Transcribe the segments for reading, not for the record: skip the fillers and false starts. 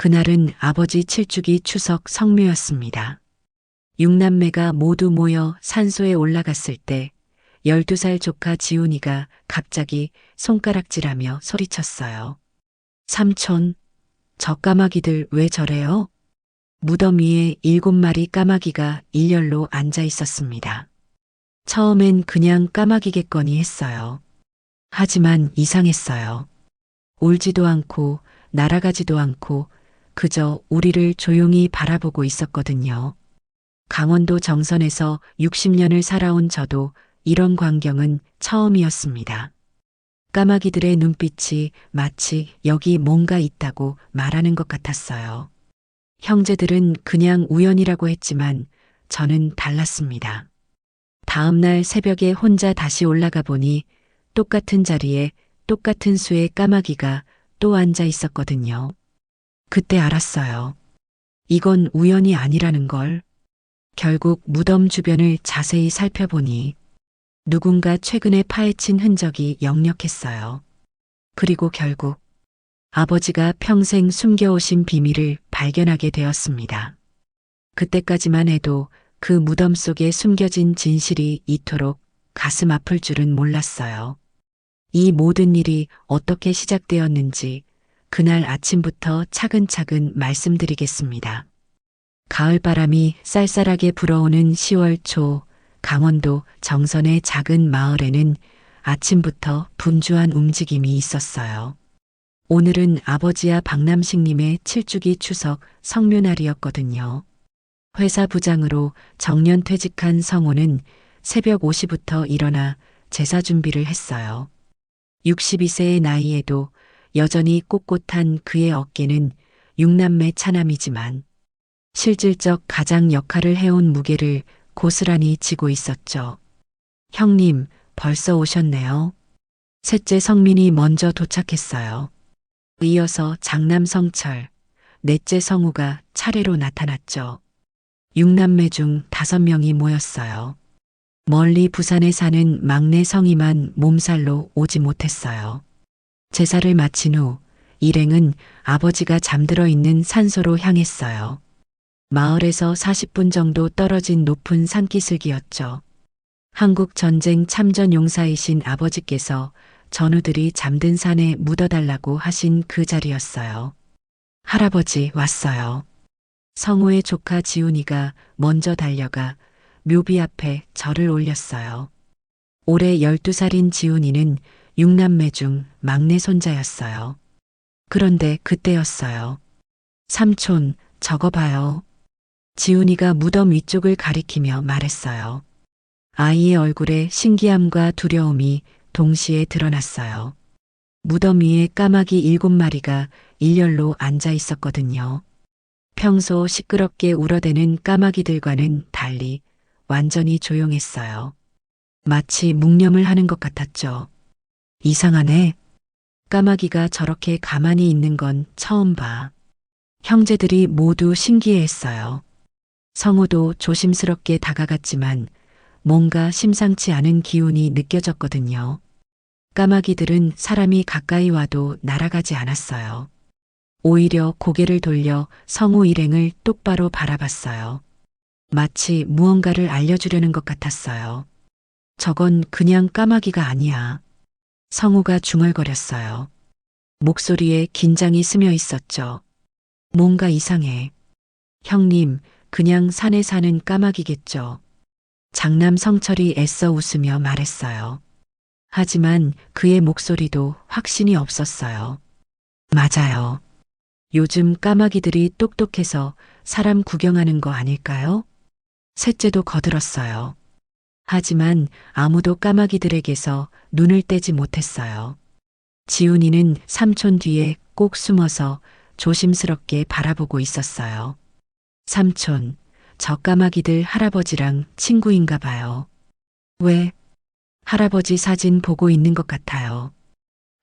그날은 아버지 칠주기 추석 성묘였습니다. 6남매가 모두 모여 산소에 올라갔을 때 12살 조카 지훈이가 갑자기 손가락질하며 소리쳤어요. 삼촌, 저 까마귀들 왜 저래요? 무덤 위에 7마리 까마귀가 일렬로 앉아 있었습니다. 처음엔 그냥 까마귀겠거니 했어요. 하지만 이상했어요. 울지도 않고 날아가지도 않고 그저 우리를 조용히 바라보고 있었거든요. 강원도 정선에서 60년을 살아온 저도 이런 광경은 처음이었습니다. 까마귀들의 눈빛이 마치 여기 뭔가 있다고 말하는 것 같았어요. 형제들은 그냥 우연이라고 했지만 저는 달랐습니다. 다음 날 새벽에 혼자 다시 올라가 보니 똑같은 자리에 똑같은 수의 까마귀가 또 앉아 있었거든요. 그때 알았어요. 이건 우연이 아니라는 걸. 결국 무덤 주변을 자세히 살펴보니 누군가 최근에 파헤친 흔적이 역력했어요. 그리고 결국 아버지가 평생 숨겨오신 비밀을 발견하게 되었습니다. 그때까지만 해도 그 무덤 속에 숨겨진 진실이 이토록 가슴 아플 줄은 몰랐어요. 이 모든 일이 어떻게 시작되었는지 그날 아침부터 차근차근 말씀드리겠습니다. 가을바람이 쌀쌀하게 불어오는 10월 초 강원도 정선의 작은 마을에는 아침부터 분주한 움직임이 있었어요. 오늘은 아버지와 박남식님의 칠주기 추석 성묘날이었거든요. 회사 부장으로 정년 퇴직한 성호는 새벽 5시부터 일어나 제사 준비를 했어요. 62세의 나이에도 여전히 꼿꼿한 그의 어깨는 6남매 차남이지만 실질적 가장 역할을 해온 무게를 고스란히 지고 있었죠. 형님, 벌써 오셨네요. 셋째 성민이 먼저 도착했어요. 이어서 장남 성철, 넷째 성우가 차례로 나타났죠. 6남매 중 5명이 모였어요. 멀리 부산에 사는 막내 성이만 몸살로 오지 못했어요. 제사를 마친 후 일행은 아버지가 잠들어 있는 산소로 향했어요. 마을에서 40분 정도 떨어진 높은 산기슭이었죠. 한국 전쟁 참전 용사이신 아버지께서 전우들이 잠든 산에 묻어달라고 하신 그 자리였어요. 할아버지 왔어요. 성우의 조카 지훈이가 먼저 달려가 묘비 앞에 절을 올렸어요. 올해 12살인 지훈이는 6남매 중 막내 손자였어요. 그런데 그때였어요. 삼촌, 저거 봐요. 지훈이가 무덤 위쪽을 가리키며 말했어요. 아이의 얼굴에 신기함과 두려움이 동시에 드러났어요. 무덤 위에 까마귀 7마리가 일렬로 앉아 있었거든요. 평소 시끄럽게 울어대는 까마귀들과는 달리 완전히 조용했어요. 마치 묵념을 하는 것 같았죠. 이상하네. 까마귀가 저렇게 가만히 있는 건 처음 봐. 형제들이 모두 신기해했어요. 성우도 조심스럽게 다가갔지만 뭔가 심상치 않은 기운이 느껴졌거든요. 까마귀들은 사람이 가까이 와도 날아가지 않았어요. 오히려 고개를 돌려 성우 일행을 똑바로 바라봤어요. 마치 무언가를 알려주려는 것 같았어요. 저건 그냥 까마귀가 아니야. 성우가 중얼거렸어요. 목소리에 긴장이 스며 있었죠. 뭔가 이상해. 형님, 그냥 산에 사는 까마귀겠죠. 장남 성철이 애써 웃으며 말했어요. 하지만 그의 목소리도 확신이 없었어요. 맞아요. 요즘 까마귀들이 똑똑해서 사람 구경하는 거 아닐까요? 셋째도 거들었어요. 하지만 아무도 까마귀들에게서 눈을 떼지 못했어요. 지훈이는 삼촌 뒤에 꼭 숨어서 조심스럽게 바라보고 있었어요. 삼촌, 저 까마귀들 할아버지랑 친구인가 봐요. 왜? 할아버지 사진 보고 있는 것 같아요.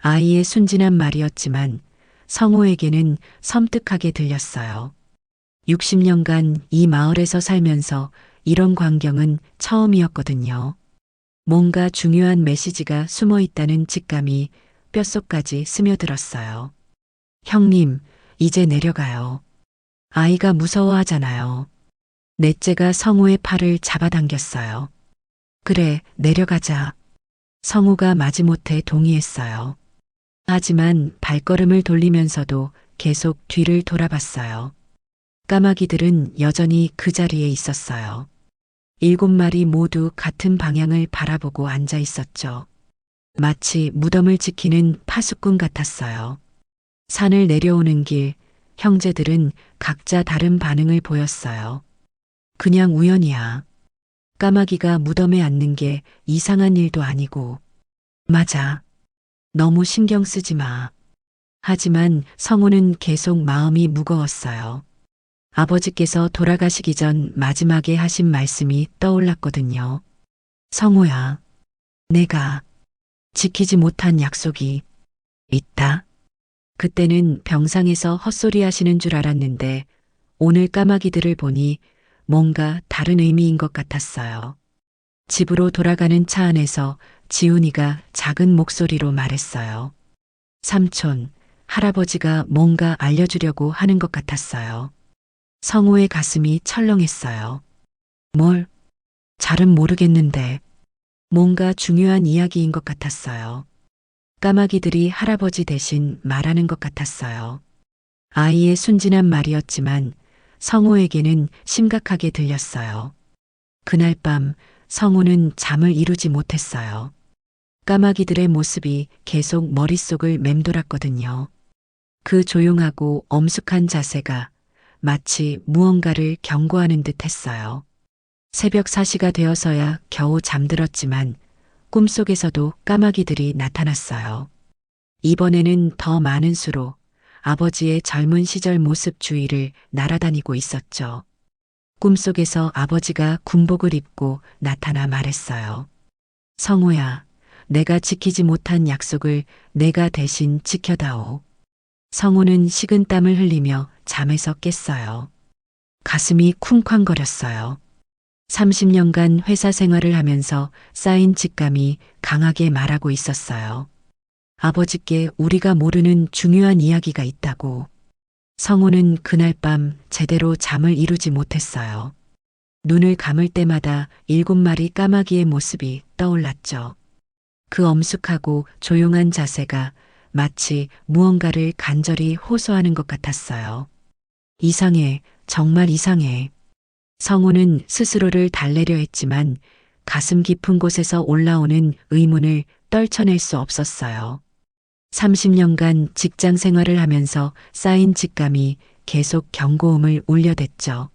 아이의 순진한 말이었지만 성호에게는 섬뜩하게 들렸어요. 60년간 이 마을에서 살면서 이런 광경은 처음이었거든요. 뭔가 중요한 메시지가 숨어 있다는 직감이 뼛속까지 스며들었어요. 형님, 이제 내려가요. 아이가 무서워하잖아요. 넷째가 성우의 팔을 잡아당겼어요. 그래, 내려가자. 성우가 마지못해 동의했어요. 하지만 발걸음을 돌리면서도 계속 뒤를 돌아봤어요. 까마귀들은 여전히 그 자리에 있었어요. 7마리 모두 같은 방향을 바라보고 앉아 있었죠. 마치 무덤을 지키는 파수꾼 같았어요. 산을 내려오는 길, 형제들은 각자 다른 반응을 보였어요. 그냥 우연이야. 까마귀가 무덤에 앉는 게 이상한 일도 아니고. 맞아. 너무 신경 쓰지 마. 하지만 성우는 계속 마음이 무거웠어요. 아버지께서 돌아가시기 전 마지막에 하신 말씀이 떠올랐거든요. 성우야, 내가 지키지 못한 약속이 있다. 그때는 병상에서 헛소리 하시는 줄 알았는데 오늘 까마귀들을 보니 뭔가 다른 의미인 것 같았어요. 집으로 돌아가는 차 안에서 지훈이가 작은 목소리로 말했어요. 삼촌, 할아버지가 뭔가 알려주려고 하는 것 같았어요. 성우의 가슴이 철렁했어요. 뭘? 잘은 모르겠는데 뭔가 중요한 이야기인 것 같았어요. 까마귀들이 할아버지 대신 말하는 것 같았어요. 아이의 순진한 말이었지만 성우에게는 심각하게 들렸어요. 그날 밤 성우는 잠을 이루지 못했어요. 까마귀들의 모습이 계속 머릿속을 맴돌았거든요. 그 조용하고 엄숙한 자세가 마치 무언가를 경고하는 듯 했어요. 새벽 4시가 되어서야 겨우 잠들었지만 꿈속에서도 까마귀들이 나타났어요. 이번에는 더 많은 수로 아버지의 젊은 시절 모습 주위를 날아다니고 있었죠. 꿈속에서 아버지가 군복을 입고 나타나 말했어요. 성우야, 내가 지키지 못한 약속을 내가 대신 지켜다오. 성우는 식은땀을 흘리며 잠에서 깼어요. 가슴이 쿵쾅거렸어요. 30년간 회사 생활을 하면서 쌓인 직감이 강하게 말하고 있었어요. 아버지께 우리가 모르는 중요한 이야기가 있다고. 성우는 그날 밤 제대로 잠을 이루지 못했어요. 눈을 감을 때마다 7마리 까마귀의 모습이 떠올랐죠. 그 엄숙하고 조용한 자세가 마치 무언가를 간절히 호소하는 것 같았어요. 이상해, 정말 이상해. 성우는 스스로를 달래려 했지만 가슴 깊은 곳에서 올라오는 의문을 떨쳐낼 수 없었어요. 30년간 직장 생활을 하면서 쌓인 직감이 계속 경고음을 울려댔죠.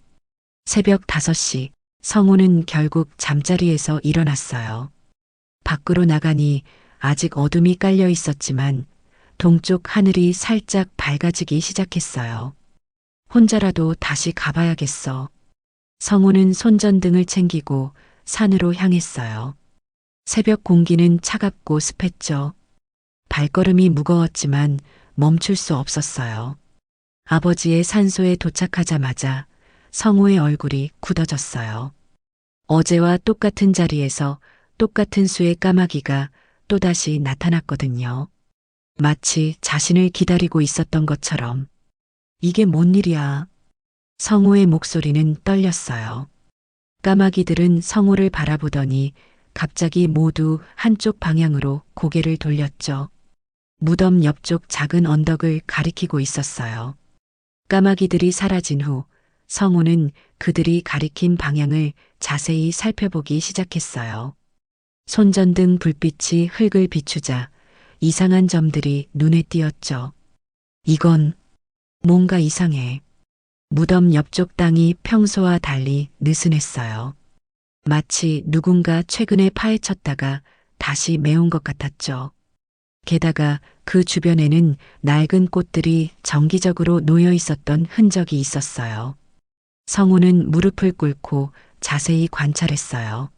새벽 5시, 성우는 결국 잠자리에서 일어났어요. 밖으로 나가니 아직 어둠이 깔려 있었지만 동쪽 하늘이 살짝 밝아지기 시작했어요. 혼자라도 다시 가봐야겠어. 성우는 손전등을 챙기고 산으로 향했어요. 새벽 공기는 차갑고 습했죠. 발걸음이 무거웠지만 멈출 수 없었어요. 아버지의 산소에 도착하자마자 성우의 얼굴이 굳어졌어요. 어제와 똑같은 자리에서 똑같은 수의 까마귀가 또다시 나타났거든요. 마치 자신을 기다리고 있었던 것처럼. 이게 뭔 일이야? 성우의 목소리는 떨렸어요. 까마귀들은 성우를 바라보더니 갑자기 모두 한쪽 방향으로 고개를 돌렸죠. 무덤 옆쪽 작은 언덕을 가리키고 있었어요. 까마귀들이 사라진 후 성우는 그들이 가리킨 방향을 자세히 살펴보기 시작했어요. 손전등 불빛이 흙을 비추자 이상한 점들이 눈에 띄었죠. 이건 뭔가 이상해. 무덤 옆쪽 땅이 평소와 달리 느슨했어요. 마치 누군가 최근에 파헤쳤다가 다시 메운 것 같았죠. 게다가 그 주변에는 낡은 꽃들이 정기적으로 놓여 있었던 흔적이 있었어요. 성우는 무릎을 꿇고 자세히 관찰했어요.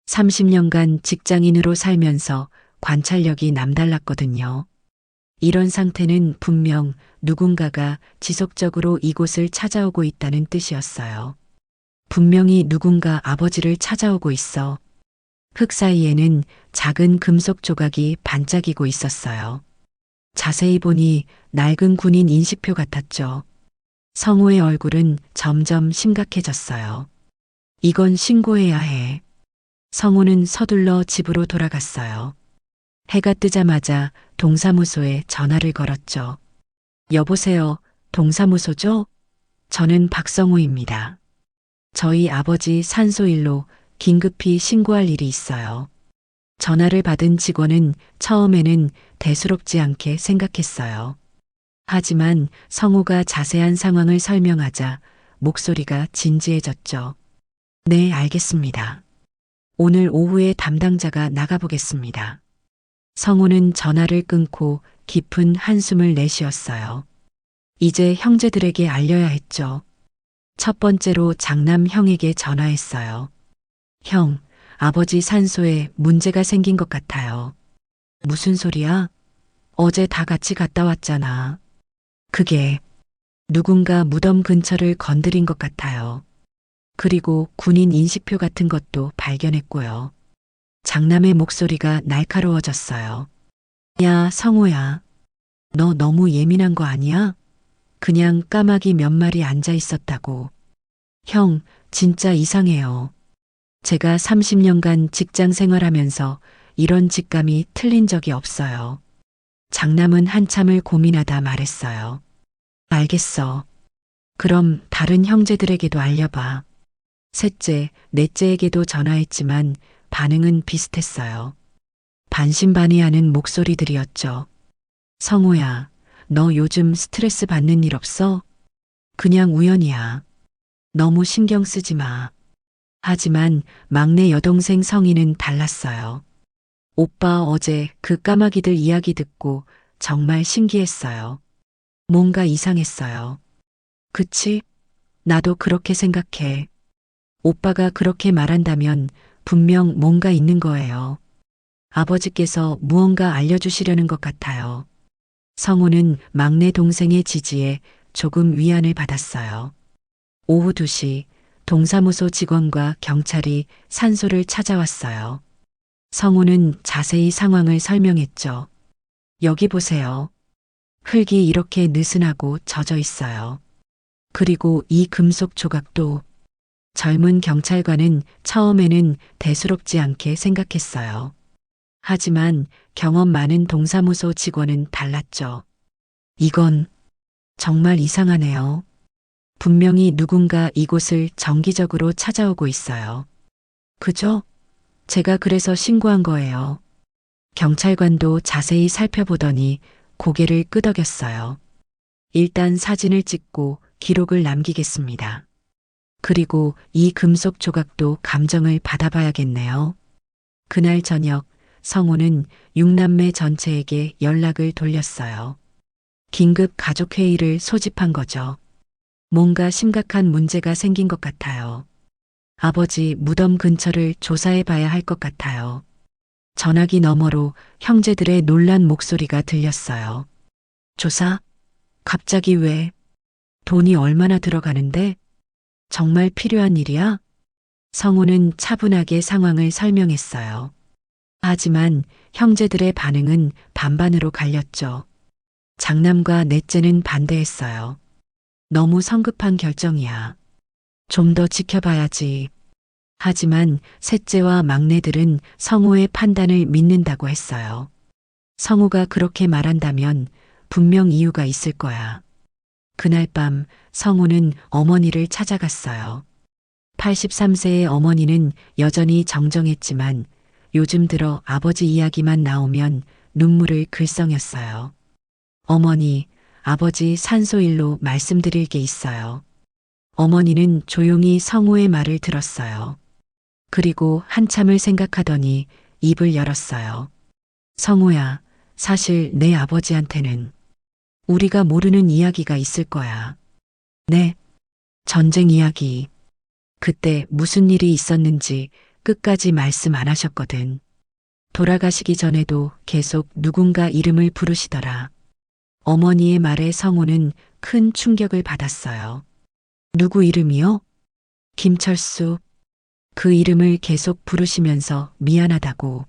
30년간 직장인으로 살면서 관찰력이 남달랐거든요. 이런 상태는 분명 누군가가 지속적으로 이곳을 찾아오고 있다는 뜻이었어요. 분명히 누군가 아버지를 찾아오고 있어. 흙 사이에는 작은 금속 조각이 반짝이고 있었어요. 자세히 보니 낡은 군인 인식표 같았죠. 성우의 얼굴은 점점 심각해졌어요. 이건 신고해야 해. 성우는 서둘러 집으로 돌아갔어요. 해가 뜨자마자 동사무소에 전화를 걸었죠. 여보세요, 동사무소죠? 저는 박성우입니다. 저희 아버지 산소일로 긴급히 신고할 일이 있어요. 전화를 받은 직원은 처음에는 대수롭지 않게 생각했어요. 하지만 성우가 자세한 상황을 설명하자 목소리가 진지해졌죠. 네, 알겠습니다. 오늘 오후에 담당자가 나가보겠습니다. 성우는 전화를 끊고 깊은 한숨을 내쉬었어요. 이제 형제들에게 알려야 했죠. 첫 번째로 장남 형에게 전화했어요. 형, 아버지 산소에 문제가 생긴 것 같아요. 무슨 소리야? 어제 다 같이 갔다 왔잖아. 그게 누군가 무덤 근처를 건드린 것 같아요. 그리고 군인 인식표 같은 것도 발견했고요. 장남의 목소리가 날카로워졌어요. 야, 성우야. 너 너무 예민한 거 아니야? 그냥 까마귀 몇 마리 앉아 있었다고. 형, 진짜 이상해요. 제가 30년간 직장 생활하면서 이런 직감이 틀린 적이 없어요. 장남은 한참을 고민하다 말했어요. 알겠어. 그럼 다른 형제들에게도 알려봐. 셋째, 넷째에게도 전화했지만 반응은 비슷했어요. 반신반의하는 목소리들이었죠. 성우야, 너 요즘 스트레스 받는 일 없어? 그냥 우연이야. 너무 신경 쓰지 마. 하지만 막내 여동생 성희는 달랐어요. 오빠 어제 그 까마귀들 이야기 듣고 정말 신기했어요. 뭔가 이상했어요. 그치? 나도 그렇게 생각해. 오빠가 그렇게 말한다면 분명 뭔가 있는 거예요. 아버지께서 무언가 알려주시려는 것 같아요. 성우는 막내 동생의 지지에 조금 위안을 받았어요. 오후 2시 동사무소 직원과 경찰이 산소를 찾아왔어요. 성우는 자세히 상황을 설명했죠. 여기 보세요. 흙이 이렇게 느슨하고 젖어 있어요. 그리고 이 금속 조각도. 젊은 경찰관은 처음에는 대수롭지 않게 생각했어요. 하지만 경험 많은 동사무소 직원은 달랐죠. 이건 정말 이상하네요. 분명히 누군가 이곳을 정기적으로 찾아오고 있어요. 그죠? 제가 그래서 신고한 거예요. 경찰관도 자세히 살펴보더니 고개를 끄덕였어요. 일단 사진을 찍고 기록을 남기겠습니다. 그리고 이 금속 조각도 감정을 받아봐야겠네요. 그날 저녁 성우는 6남매 전체에게 연락을 돌렸어요. 긴급 가족회의를 소집한 거죠. 뭔가 심각한 문제가 생긴 것 같아요. 아버지 무덤 근처를 조사해 봐야 할 것 같아요. 전화기 너머로 형제들의 놀란 목소리가 들렸어요. 조사? 갑자기 왜? 돈이 얼마나 들어가는데? 정말 필요한 일이야? 성우는 차분하게 상황을 설명했어요. 하지만 형제들의 반응은 반반으로 갈렸죠. 장남과 넷째는 반대했어요. 너무 성급한 결정이야. 좀 더 지켜봐야지. 하지만 셋째와 막내들은 성우의 판단을 믿는다고 했어요. 성우가 그렇게 말한다면 분명 이유가 있을 거야. 그날 밤 성우는 어머니를 찾아갔어요. 83세의 어머니는 여전히 정정했지만 요즘 들어 아버지 이야기만 나오면 눈물을 글썽였어요. 어머니, 아버지 산소일로 말씀드릴 게 있어요. 어머니는 조용히 성우의 말을 들었어요. 그리고 한참을 생각하더니 입을 열었어요. 성우야, 사실 내 아버지한테는 우리가 모르는 이야기가 있을 거야. 네, 전쟁 이야기. 그때 무슨 일이 있었는지 끝까지 말씀 안 하셨거든. 돌아가시기 전에도 계속 누군가 이름을 부르시더라. 어머니의 말에 성우는 큰 충격을 받았어요. 누구 이름이요? 김철수. 그 이름을 계속 부르시면서 미안하다고.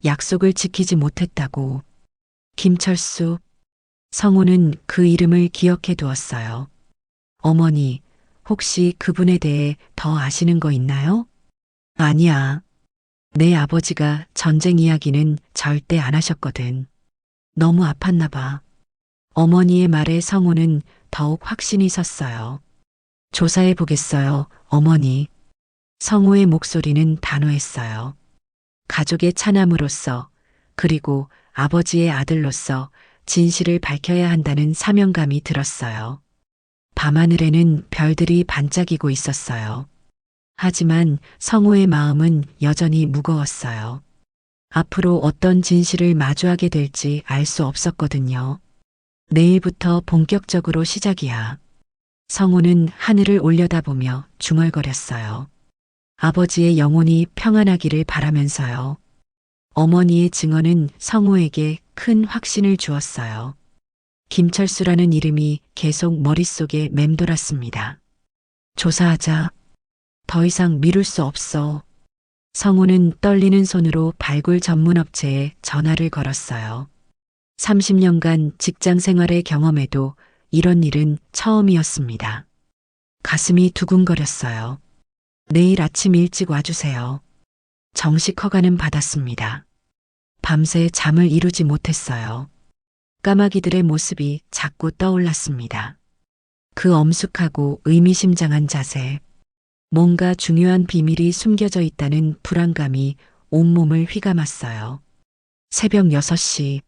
약속을 지키지 못했다고. 김철수. 성우는 그 이름을 기억해 두었어요. 어머니, 혹시 그분에 대해 더 아시는 거 있나요? 아니야. 내 아버지가 전쟁 이야기는 절대 안 하셨거든. 너무 아팠나 봐. 어머니의 말에 성우는 더욱 확신이 섰어요. 조사해 보겠어요, 어머니. 성우의 목소리는 단호했어요. 가족의 차남으로서, 그리고 아버지의 아들로서 진실을 밝혀야 한다는 사명감이 들었어요. 밤하늘에는 별들이 반짝이고 있었어요. 하지만 성우의 마음은 여전히 무거웠어요. 앞으로 어떤 진실을 마주하게 될지 알 수 없었거든요. 내일부터 본격적으로 시작이야. 성우는 하늘을 올려다보며 중얼거렸어요. 아버지의 영혼이 평안하기를 바라면서요. 어머니의 증언은 성우에게 큰 확신을 주었어요. 김철수라는 이름이 계속 머릿속에 맴돌았습니다. 조사하자. 더 이상 미룰 수 없어. 성우는 떨리는 손으로 발굴 전문 업체에 전화를 걸었어요. 30년간 직장 생활의 경험에도 이런 일은 처음이었습니다. 가슴이 두근거렸어요. 내일 아침 일찍 와주세요. 정식 허가는 받았습니다. 밤새 잠을 이루지 못했어요. 까마귀들의 모습이 자꾸 떠올랐습니다. 그 엄숙하고 의미심장한 자세. 뭔가 중요한 비밀이 숨겨져 있다는 불안감이 온몸을 휘감았어요. 새벽 6시,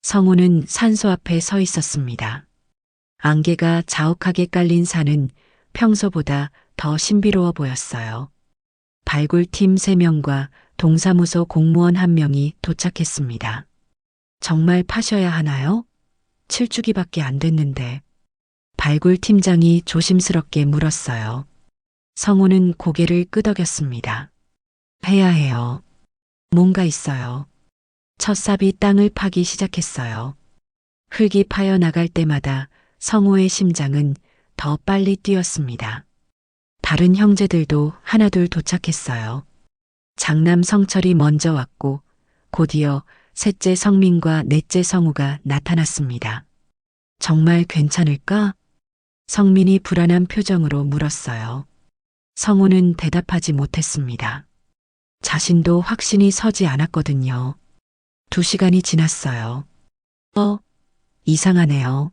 성우는 산소 앞에 서 있었습니다. 안개가 자욱하게 깔린 산은 평소보다 더 신비로워 보였어요. 발굴팀 3명과 동사무소 공무원 1명이 도착했습니다. 정말 파셔야 하나요? 7주기밖에 안 됐는데. 발굴팀장이 조심스럽게 물었어요. 성우는 고개를 끄덕였습니다. 해야 해요. 뭔가 있어요. 첫삽이 땅을 파기 시작했어요. 흙이 파여 나갈 때마다 성우의 심장은 더 빨리 뛰었습니다. 다른 형제들도 하나둘 도착했어요. 장남 성철이 먼저 왔고 곧이어 셋째 성민과 넷째 성우가 나타났습니다. 정말 괜찮을까? 성민이 불안한 표정으로 물었어요. 성우는 대답하지 못했습니다. 자신도 확신이 서지 않았거든요. 2시간이 지났어요. 이상하네요.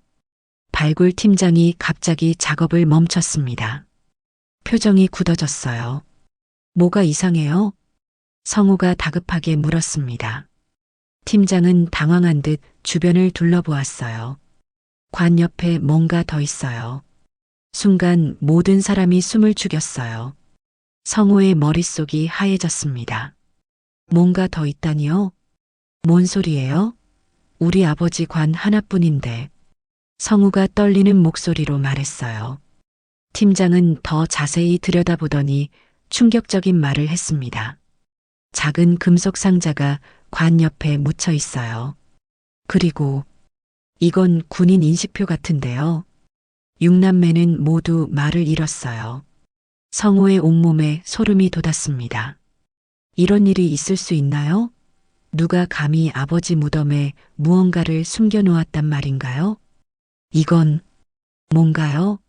발굴팀장이 갑자기 작업을 멈췄습니다. 표정이 굳어졌어요. 뭐가 이상해요? 성우가 다급하게 물었습니다. 팀장은 당황한 듯 주변을 둘러보았어요. 관 옆에 뭔가 더 있어요. 순간 모든 사람이 숨을 죽였어요. 성우의 머릿속이 하얘졌습니다. 뭔가 더 있다니요? 뭔 소리예요? 우리 아버지 관 하나뿐인데. 성우가 떨리는 목소리로 말했어요. 팀장은 더 자세히 들여다보더니 충격적인 말을 했습니다. 작은 금속 상자가 관 옆에 묻혀 있어요. 그리고 이건 군인 인식표 같은데요. 6남매는 모두 말을 잃었어요. 성우의 온몸에 소름이 돋았습니다. 이런 일이 있을 수 있나요? 누가 감히 아버지 무덤에 무언가를 숨겨놓았단 말인가요? 이건 뭔가요?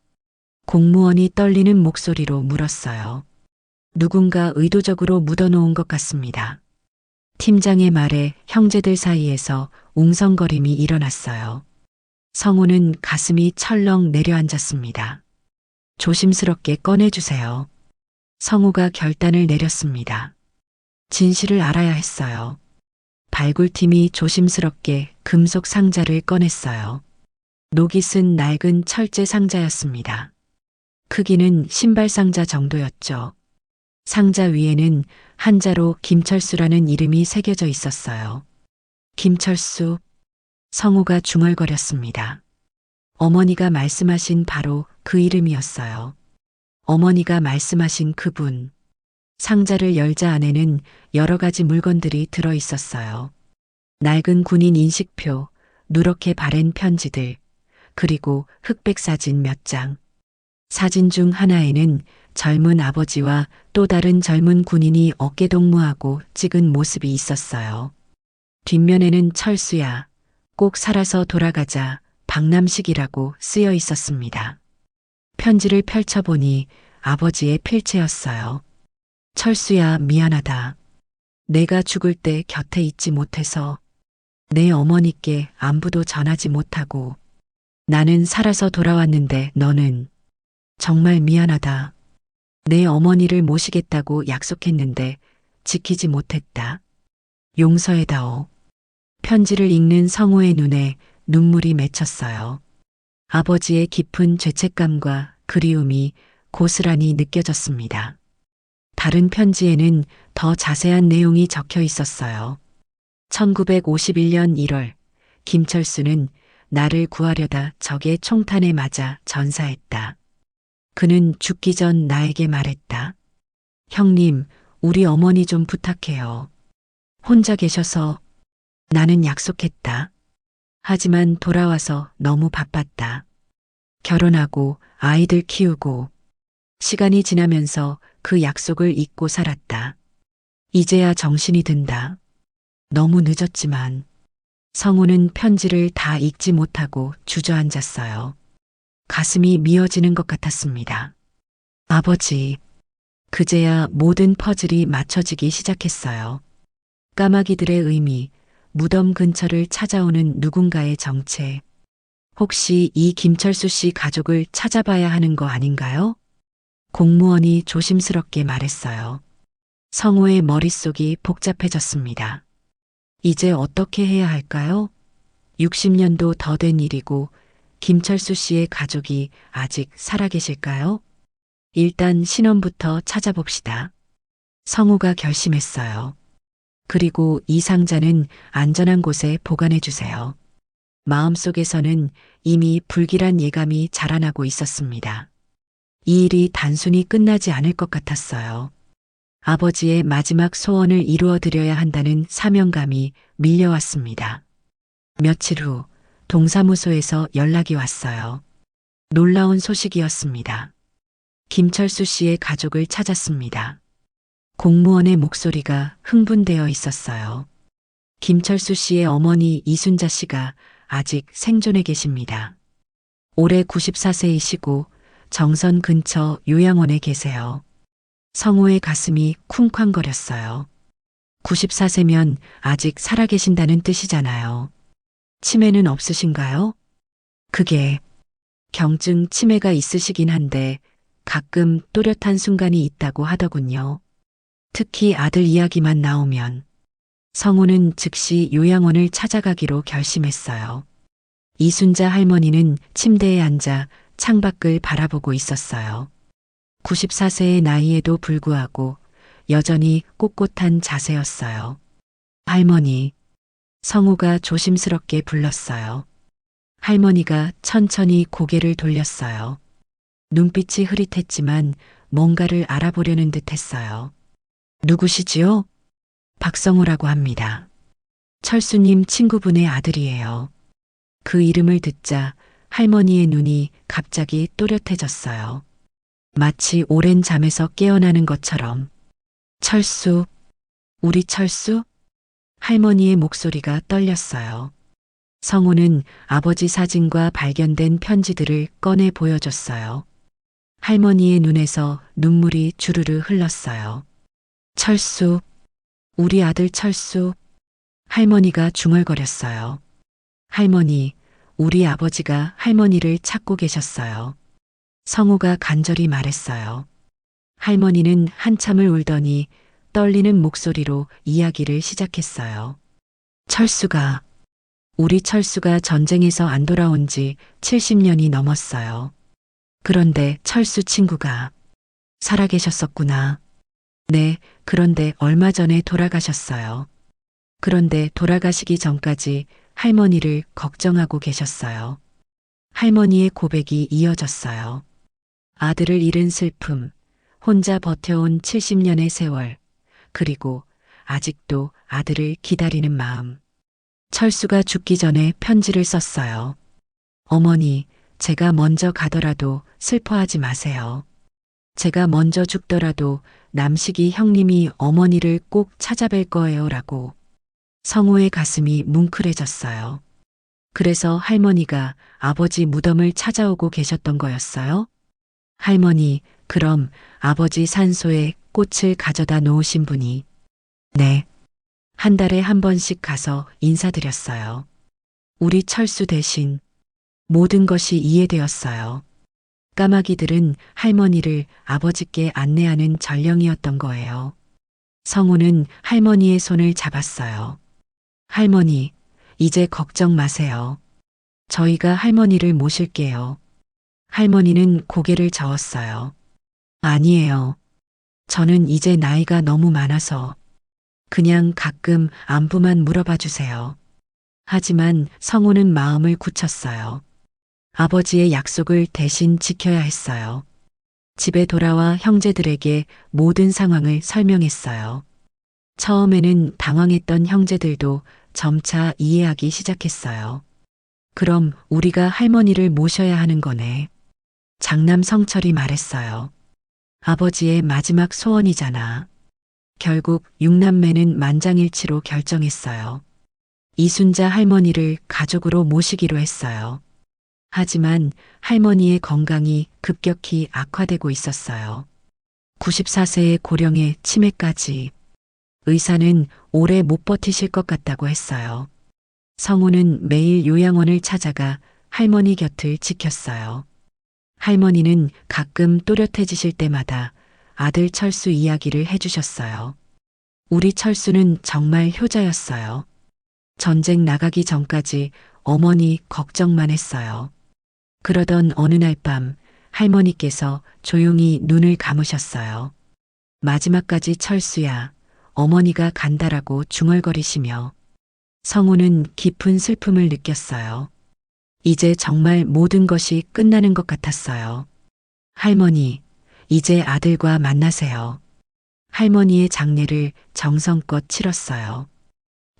공무원이 떨리는 목소리로 물었어요. 누군가 의도적으로 묻어놓은 것 같습니다. 팀장의 말에 형제들 사이에서 웅성거림이 일어났어요. 성우는 가슴이 철렁 내려앉았습니다. 조심스럽게 꺼내주세요. 성우가 결단을 내렸습니다. 진실을 알아야 했어요. 발굴팀이 조심스럽게 금속 상자를 꺼냈어요. 녹이 쓴 낡은 철제 상자였습니다. 크기는 신발 상자 정도였죠. 상자 위에는 한자로 김철수라는 이름이 새겨져 있었어요. 김철수. 성우가 중얼거렸습니다. 어머니가 말씀하신 바로 그 이름이었어요. 어머니가 말씀하신 그분. 상자를 열자 안에는 여러 가지 물건들이 들어 있었어요. 낡은 군인 인식표, 누렇게 바랜 편지들, 그리고 흑백 사진 몇 장. 사진 중 하나에는 젊은 아버지와 또 다른 젊은 군인이 어깨동무하고 찍은 모습이 있었어요. 뒷면에는 철수야, 꼭 살아서 돌아가자 박남식이라고 쓰여 있었습니다. 편지를 펼쳐보니 아버지의 필체였어요. 철수야, 미안하다. 내가 죽을 때 곁에 있지 못해서 내 어머니께 안부도 전하지 못하고 나는 살아서 돌아왔는데 너는 정말 미안하다. 내 어머니를 모시겠다고 약속했는데 지키지 못했다. 용서해다오. 편지를 읽는 성우의 눈에 눈물이 맺혔어요. 아버지의 깊은 죄책감과 그리움이 고스란히 느껴졌습니다. 다른 편지에는 더 자세한 내용이 적혀 있었어요. 1951년 1월, 김철수는 나를 구하려다 적의 총탄에 맞아 전사했다. 그는 죽기 전 나에게 말했다. 형님, 우리 어머니 좀 부탁해요. 혼자 계셔서 나는 약속했다. 하지만 돌아와서 너무 바빴다. 결혼하고 아이들 키우고 시간이 지나면서 그 약속을 잊고 살았다. 이제야 정신이 든다. 너무 늦었지만 성우는 편지를 다 읽지 못하고 주저앉았어요. 가슴이 미어지는 것 같았습니다. 아버지, 그제야 모든 퍼즐이 맞춰지기 시작했어요. 까마귀들의 의미, 무덤 근처를 찾아오는 누군가의 정체. 혹시 이 김철수 씨 가족을 찾아봐야 하는 거 아닌가요? 공무원이 조심스럽게 말했어요. 성우의 머릿속이 복잡해졌습니다. 이제 어떻게 해야 할까요? 60년도 더 된 일이고 김철수 씨의 가족이 아직 살아계실까요? 일단 신원부터 찾아봅시다. 성우가 결심했어요. 그리고 이 상자는 안전한 곳에 보관해 주세요. 마음속에서는 이미 불길한 예감이 자라나고 있었습니다. 이 일이 단순히 끝나지 않을 것 같았어요. 아버지의 마지막 소원을 이루어 드려야 한다는 사명감이 밀려왔습니다. 며칠 후 동사무소에서 연락이 왔어요. 놀라운 소식이었습니다. 김철수 씨의 가족을 찾았습니다. 공무원의 목소리가 흥분되어 있었어요. 김철수 씨의 어머니 이순자 씨가 아직 생존해 계십니다. 올해 94세이시고 정선 근처 요양원에 계세요. 성우의 가슴이 쿵쾅거렸어요. 94세면 아직 살아계신다는 뜻이잖아요. 치매는 없으신가요? 그게 경증 치매가 있으시긴 한데 가끔 또렷한 순간이 있다고 하더군요. 특히 아들 이야기만 나오면 성우는 즉시 요양원을 찾아가기로 결심했어요. 이순자 할머니는 침대에 앉아 창밖을 바라보고 있었어요. 94세의 나이에도 불구하고 여전히 꼿꼿한 자세였어요. 할머니, 성우가 조심스럽게 불렀어요. 할머니가 천천히 고개를 돌렸어요. 눈빛이 흐릿했지만 뭔가를 알아보려는 듯 했어요. 누구시지요? 박성우라고 합니다. 철수님 친구분의 아들이에요. 그 이름을 듣자 할머니의 눈이 갑자기 또렷해졌어요. 마치 오랜 잠에서 깨어나는 것처럼. 철수, 우리 철수? 할머니의 목소리가 떨렸어요. 성우는 아버지 사진과 발견된 편지들을 꺼내 보여줬어요. 할머니의 눈에서 눈물이 주르르 흘렀어요. 철수, 우리 아들 철수. 할머니가 중얼거렸어요. 할머니, 우리 아버지가 할머니를 찾고 계셨어요. 성우가 간절히 말했어요. 할머니는 한참을 울더니 떨리는 목소리로 이야기를 시작했어요. 철수가, 우리 철수가 전쟁에서 안 돌아온 지 70년이 넘었어요. 그런데 철수 친구가 살아계셨었구나. 네, 그런데 얼마 전에 돌아가셨어요. 그런데 돌아가시기 전까지 할머니를 걱정하고 계셨어요. 할머니의 고백이 이어졌어요. 아들을 잃은 슬픔, 혼자 버텨온 70년의 세월, 그리고 아직도 아들을 기다리는 마음. 철수가 죽기 전에 편지를 썼어요. 어머니, 제가 먼저 가더라도 슬퍼하지 마세요. 제가 먼저 죽더라도 남식이 형님이 어머니를 꼭 찾아뵐 거예요 라고. 성우의 가슴이 뭉클해졌어요. 그래서 할머니가 아버지 무덤을 찾아오고 계셨던 거였어요? 할머니, 그럼 아버지 산소에 꽃을 가져다 놓으신 분이. 네. 한 달에 한 번씩 가서 인사드렸어요. 우리 철수 대신 모든 것이 이해되었어요. 까마귀들은 할머니를 아버지께 안내하는 전령이었던 거예요. 성우는 할머니의 손을 잡았어요. 할머니, 이제 걱정 마세요. 저희가 할머니를 모실게요. 할머니는 고개를 저었어요. 아니에요. 저는 이제 나이가 너무 많아서 그냥 가끔 안부만 물어봐 주세요. 하지만 성우는 마음을 굳혔어요. 아버지의 약속을 대신 지켜야 했어요. 집에 돌아와 형제들에게 모든 상황을 설명했어요. 처음에는 당황했던 형제들도 점차 이해하기 시작했어요. 그럼 우리가 할머니를 모셔야 하는 거네. 장남 성철이 말했어요. 아버지의 마지막 소원이잖아. 결국 육남매는 만장일치로 결정했어요. 이순자 할머니를 가족으로 모시기로 했어요. 하지만 할머니의 건강이 급격히 악화되고 있었어요. 94세의 고령에 치매까지. 의사는 오래 못 버티실 것 같다고 했어요. 성우는 매일 요양원을 찾아가 할머니 곁을 지켰어요. 할머니는 가끔 또렷해지실 때마다 아들 철수 이야기를 해주셨어요. 우리 철수는 정말 효자였어요. 전쟁 나가기 전까지 어머니 걱정만 했어요. 그러던 어느 날 밤 할머니께서 조용히 눈을 감으셨어요. 마지막까지 철수야, 어머니가 간다라고 중얼거리시며 성우는 깊은 슬픔을 느꼈어요. 이제 정말 모든 것이 끝나는 것 같았어요. 할머니, 이제 아들과 만나세요. 할머니의 장례를 정성껏 치렀어요.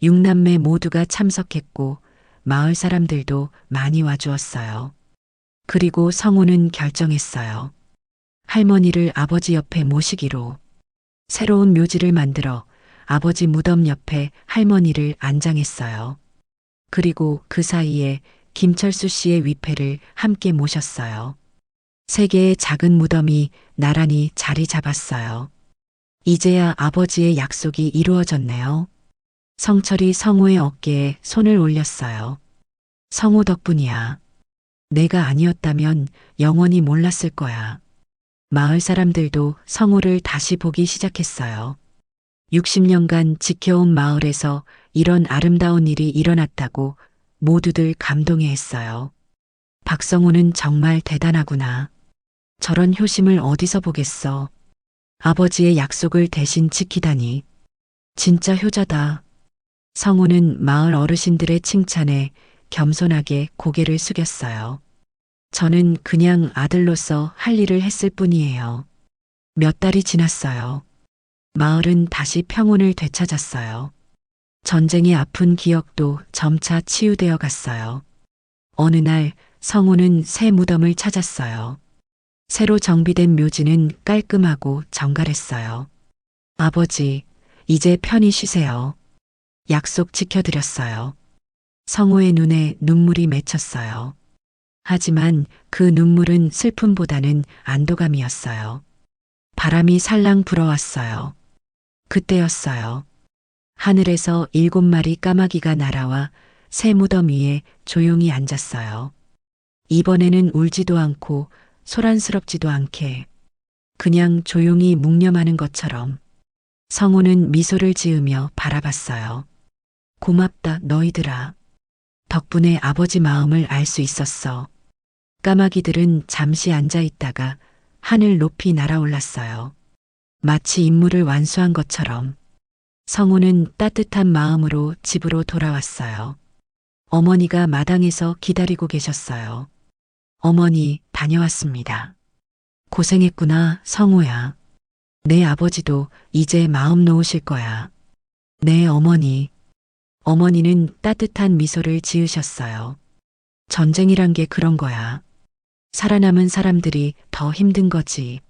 육남매 모두가 참석했고 마을 사람들도 많이 와주었어요. 그리고 성우는 결정했어요. 할머니를 아버지 옆에 모시기로. 새로운 묘지를 만들어 아버지 무덤 옆에 할머니를 안장했어요. 그리고 그 사이에 김철수 씨의 위패를 함께 모셨어요. 세 개의 작은 무덤이 나란히 자리 잡았어요. 이제야 아버지의 약속이 이루어졌네요. 성철이 성우의 어깨에 손을 올렸어요. 성우 덕분이야. 내가 아니었다면 영원히 몰랐을 거야. 마을 사람들도 성우를 다시 보기 시작했어요. 60년간 지켜온 마을에서 이런 아름다운 일이 일어났다고 모두들 감동해했어요. 박성우는 정말 대단하구나. 저런 효심을 어디서 보겠어. 아버지의 약속을 대신 지키다니. 진짜 효자다. 성우는 마을 어르신들의 칭찬에 겸손하게 고개를 숙였어요. 저는 그냥 아들로서 할 일을 했을 뿐이에요. 몇 달이 지났어요. 마을은 다시 평온을 되찾았어요. 전쟁의 아픈 기억도 점차 치유되어 갔어요. 어느 날 성우는 새 무덤을 찾았어요. 새로 정비된 묘지는 깔끔하고 정갈했어요. 아버지, 이제 편히 쉬세요. 약속 지켜드렸어요. 성우의 눈에 눈물이 맺혔어요. 하지만 그 눈물은 슬픔보다는 안도감이었어요. 바람이 살랑 불어왔어요. 그때였어요. 하늘에서 7마리 까마귀가 날아와 새 무덤 위에 조용히 앉았어요. 이번에는 울지도 않고 소란스럽지도 않게 그냥 조용히 묵념하는 것처럼. 성우는 미소를 지으며 바라봤어요. 고맙다 너희들아. 덕분에 아버지 마음을 알 수 있었어. 까마귀들은 잠시 앉아 있다가 하늘 높이 날아올랐어요. 마치 임무를 완수한 것처럼. 성우는 따뜻한 마음으로 집으로 돌아왔어요. 어머니가 마당에서 기다리고 계셨어요. 어머니, 다녀왔습니다. 고생했구나, 성우야. 내 아버지도 이제 마음 놓으실 거야. 네, 어머니. 어머니는 따뜻한 미소를 지으셨어요. 전쟁이란 게 그런 거야. 살아남은 사람들이 더 힘든 거지.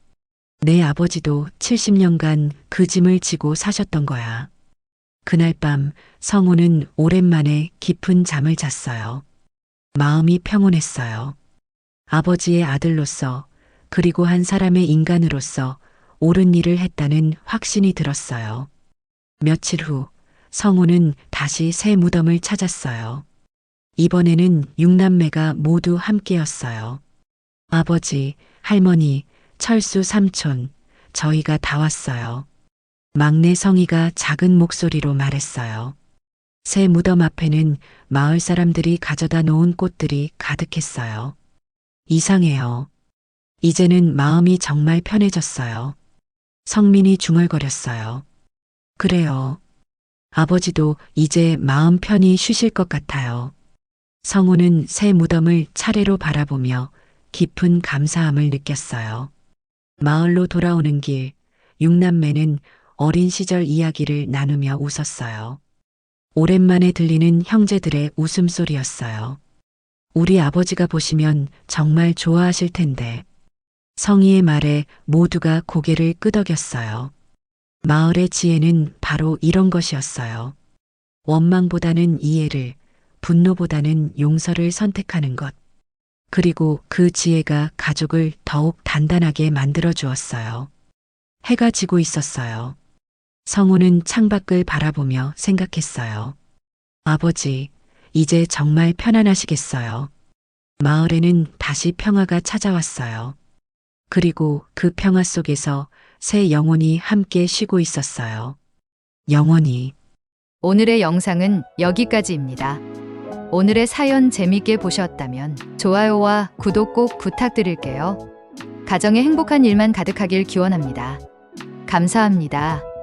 내 아버지도 70년간 그 짐을 지고 사셨던 거야. 그날 밤 성우는 오랜만에 깊은 잠을 잤어요. 마음이 평온했어요. 아버지의 아들로서 그리고 한 사람의 인간으로서 옳은 일을 했다는 확신이 들었어요. 며칠 후 성우는 다시 새 무덤을 찾았어요. 이번에는 6남매가 모두 함께였어요. 아버지, 할머니, 철수 삼촌, 저희가 다 왔어요. 막내 성희가 작은 목소리로 말했어요. 새 무덤 앞에는 마을 사람들이 가져다 놓은 꽃들이 가득했어요. 이상해요. 이제는 마음이 정말 편해졌어요. 성민이 중얼거렸어요. 그래요. 아버지도 이제 마음 편히 쉬실 것 같아요. 성우는 새 무덤을 차례로 바라보며 깊은 감사함을 느꼈어요. 마을로 돌아오는 길, 6남매는 어린 시절 이야기를 나누며 웃었어요. 오랜만에 들리는 형제들의 웃음소리였어요. 우리 아버지가 보시면 정말 좋아하실 텐데. 성희의 말에 모두가 고개를 끄덕였어요. 마을의 지혜는 바로 이런 것이었어요. 원망보다는 이해를, 분노보다는 용서를 선택하는 것. 그리고 그 지혜가 가족을 더욱 단단하게 만들어 주었어요. 해가 지고 있었어요. 성우는 창밖을 바라보며 생각했어요. 아버지, 이제 정말 편안하시겠어요. 마을에는 다시 평화가 찾아왔어요. 그리고 그 평화 속에서 새 영혼이 함께 쉬고 있었어요. 영원히. 오늘의 영상은 여기까지입니다. 오늘의 사연 재밌게 보셨다면 좋아요와 구독 꼭 부탁드릴게요. 가정에 행복한 일만 가득하길 기원합니다. 감사합니다.